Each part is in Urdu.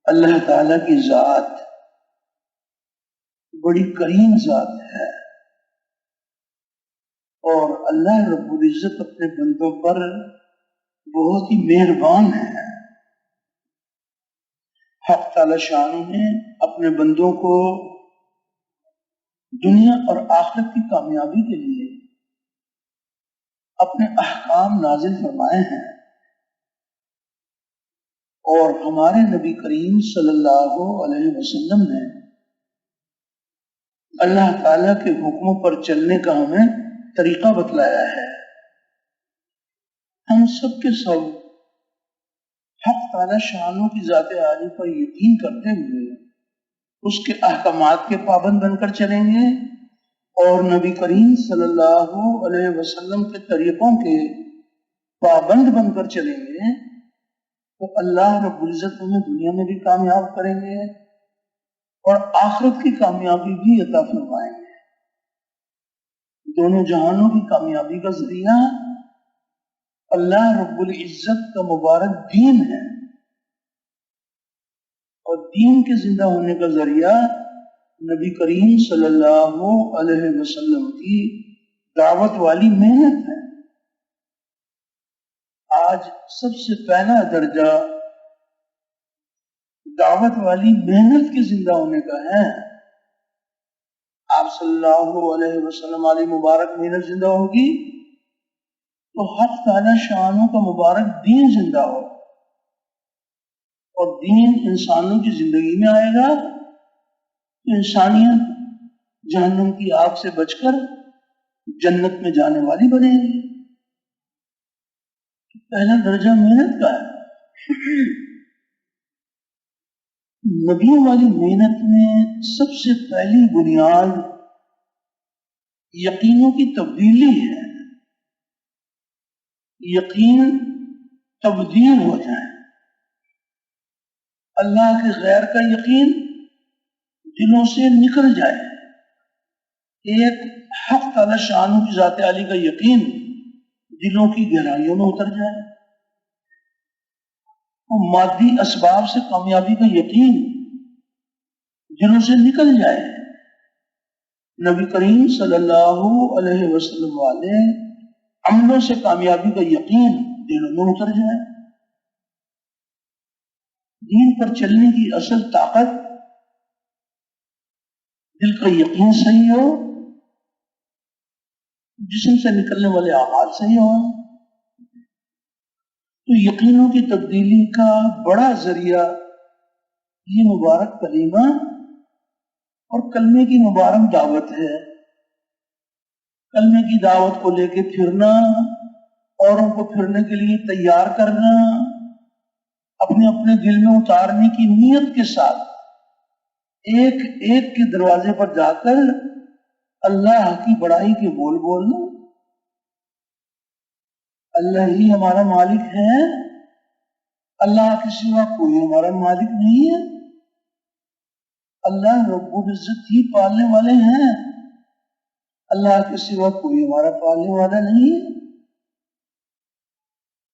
اللہ تعالی کی ذات بڑی کریم ذات ہے، اور اللہ رب العزت اپنے بندوں پر بہت ہی مہربان ہے۔ حق تعالی شان نے اپنے بندوں کو دنیا اور آخرت کی کامیابی کے لیے اپنے احکام نازل فرمائے ہیں، اور ہمارے نبی کریم صلی اللہ علیہ وسلم نے اللہ تعالیٰ کے حکموں پر چلنے کا ہمیں طریقہ بتلایا ہے۔ ہم سب کے سب حق تعالی شانوں کی ذات عالی پر یقین کرتے ہوئے اس کے احکامات کے پابند بن کر چلیں گے، اور نبی کریم صلی اللہ علیہ وسلم کے طریقوں کے پابند بن کر چلیں گے تو اللہ رب العزت ہمیں دنیا میں بھی کامیاب کریں گے اور آخرت کی کامیابی بھی عطا فرمائیں گے۔ دونوں جہانوں کی کامیابی کا ذریعہ اللہ رب العزت کا مبارک دین ہے، اور دین کے زندہ ہونے کا ذریعہ نبی کریم صلی اللہ علیہ وسلم کی دعوت والی محنت ہے۔ آج سب سے پہلا درجہ دعوت والی محنت کے زندہ ہونے کا ہے۔ آپ صلی اللہ علیہ وسلم علیہ مبارک محنت زندہ ہوگی تو حق تعالی شانوں کا مبارک دین زندہ ہو، اور دین انسانوں کی زندگی میں آئے گا تو انسانیت جہنم کی آگ سے بچ کر جنت میں جانے والی بنے گی۔ پہلا درجہ محنت کا ہے۔ نبیوں والی محنت میں سب سے پہلی بنیاد یقینوں کی تبدیلی ہے۔ یقین تبدیل ہو جائے، اللہ کے غیر کا یقین دلوں سے نکل جائے، ایک حق تعالی شانوں کی ذات عالی کا یقین دلوں کی گہرائیوں میں اتر جائے، اور مادی اسباب سے کامیابی کا یقین دلوں سے نکل جائے۔ نبی کریم صلی اللہ علیہ وسلم والے عملوں سے کامیابی کا یقین دلوں میں اتر جائے۔ دین پر چلنے کی اصل طاقت دل کا یقین صحیح ہو، جسم سے نکلنے والے اعمال صحیح ہو، تو یقینوں کی تبدیلی کا بڑا ذریعہ یہ مبارک کلمہ اور کلمے کی مبارک دعوت ہے۔ کلمے کی دعوت کو لے کے پھرنا، اوروں کو پھرنے کے لیے تیار کرنا، اپنے اپنے دل میں اتارنے کی نیت کے ساتھ ایک ایک کے دروازے پر جا کر اللہ کی بڑائی کے بول بولنا۔ اللہ ہی ہمارا مالک ہے، اللہ کے سوا کوئی ہمارا مالک نہیں ہے، اللہ رب العزت ہی پالنے والے ہیں، اللہ کے سوا کوئی ہمارا پالنے والا نہیں ہے۔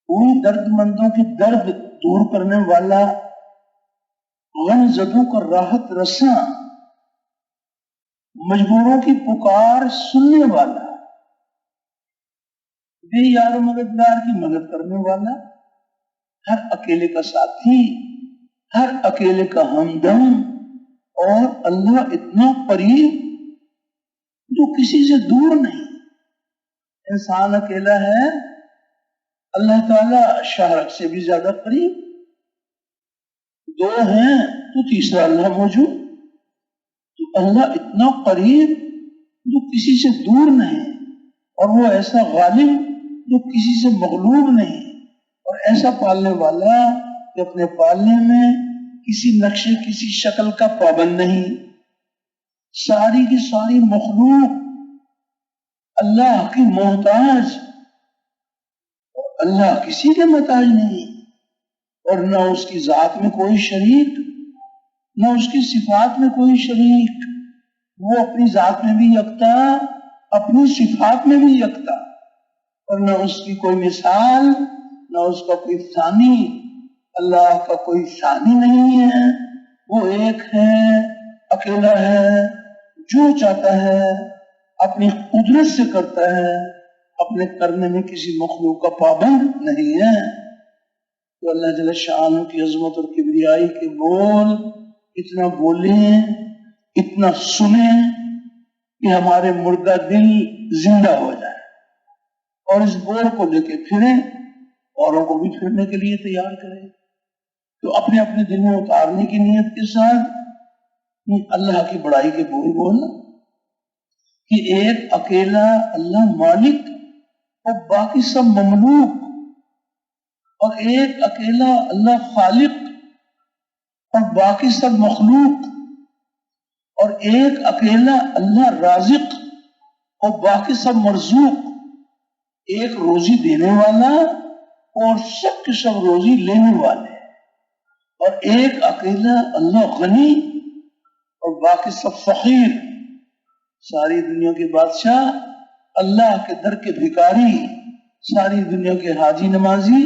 کوئی درد مندوں کے درد دور کرنے والا، غم زدوں کا راحت رساں، مجبوروں کی پکار سننے والا، بے یار و مددگار کی مدد کرنے والا، ہر اکیلے کا ساتھی، ہر اکیلے کا ہمدم، اور اللہ اتنا قریب جو کسی سے دور نہیں۔ انسان اکیلا ہے، اللہ تعالیٰ شہرک سے بھی زیادہ قریب، دو ہیں تو تیسرا اللہ موجود، تو اللہ اتنا قریب جو کسی سے دور نہیں، اور وہ ایسا غالب جو کسی سے مغلوب نہیں، اور ایسا پالنے والا کہ اپنے پالنے میں کسی نقشے کسی شکل کا پابند نہیں۔ ساری کی ساری مخلوق اللہ کی محتاج، اور اللہ کسی کے محتاج نہیں، اور نہ اس کی ذات میں کوئی شریک، نہ اس کی صفات میں کوئی شریک۔ وہ اپنی ذات میں بھی یکتا، اپنی صفات میں بھی یکتا، اور نہ اس کی کوئی مثال، نہ اس کا کوئی ثانی، اللہ کا کوئی ثانی نہیں ہے، وہ ایک ہے، اکیلا ہے، جو چاہتا ہے اپنی قدرت سے کرتا ہے، اپنے کرنے میں کسی مخلوق کا پابند نہیں ہے۔ تو اللہ جل شانہ کی عظمت اور کبریائی کے بول اتنا بولیں، اتنا سنیں کہ ہمارے مردہ دل زندہ ہو جائے، اور اس بول کو لے کے پھریں، اوروں کو بھی پھرنے کے لیے تیار کریں۔ تو اپنے اپنے دل میں اتارنے کی نیت کے ساتھ اللہ کی بڑائی کے بول بولنا کہ ایک اکیلا اللہ مالک اور باقی سب مملوک، اور ایک اکیلا اللہ خالق اور باقی سب مخلوق، اور ایک اکیلا اللہ رازق اور باقی سب مرزوق، ایک روزی دینے والا اور سب کے سب روزی لینے والے، اور ایک اکیلا اللہ غنی اور باقی سب فقیر، ساری دنیا کے بادشاہ، اللہ کے در کے بھکاری، ساری دنیا کے حاجی نمازی،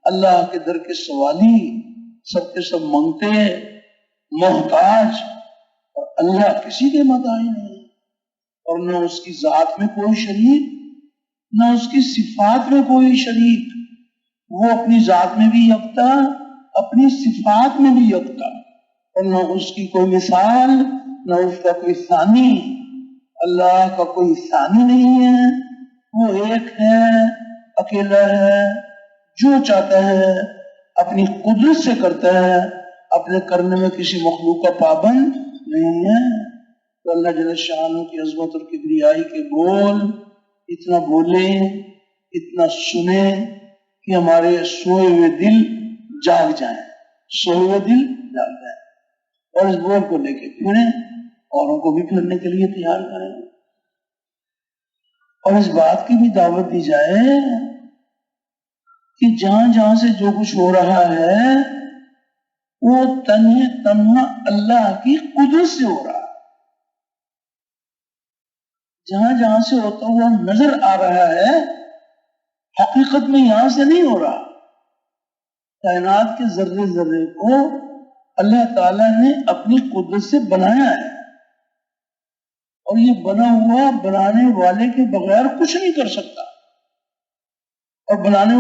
اللہ کے در کے سوالی، سب کے سب منگتے، محتاج، اور اللہ کسی کے محتاج نہیں، اور نہ اس کی ذات میں کوئی شریک، نہ اس کی صفات میں کوئی شریک، وہ اپنی ذات میں بھی یکتا، اپنی صفات میں بھی یکتا، اور نہ اس کی کوئی مثال، نہ اس کا کوئی ثانی، اللہ کا کوئی ثانی نہیں ہے، وہ ایک ہے، اکیلا ہے، جو چاہتا ہے اپنی قدرت سے کرتا ہے، اپنے کرنے میں کسی مخلوق کا پابند نہیں ہے۔ تو اللہ جل شانہ کی عظمت اور کبریائی کے بول اتنا بولیں، اتنا سنیں کہ ہمارے سوئے ہوئے دل جاگ جائیں، سوئے ہوئے دل جاگ جائیں، اور اس بول کو لے کے پھریں، اوروں کو بھی پھرنے کے لیے تیار کریں، اور اس بات کی بھی دعوت دی جائے کہ جہاں جہاں سے جو کچھ ہو رہا ہے وہ تنہا اللہ کی قدرت سے ہو رہا ہے، جہاں جہاں سے ہوتا ہوا نظر آ رہا ہے حقیقت میں یہاں سے نہیں ہو رہا۔ کائنات کے ذرے ذرے کو اللہ تعالیٰ نے اپنی قدرت سے بنایا ہے، اور یہ بنا ہوا بنانے والے کے بغیر کچھ نہیں کر سکتا، اور بنانے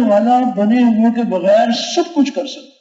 والا بنے ہوئے کے بغیر سب کچھ کر سکتا۔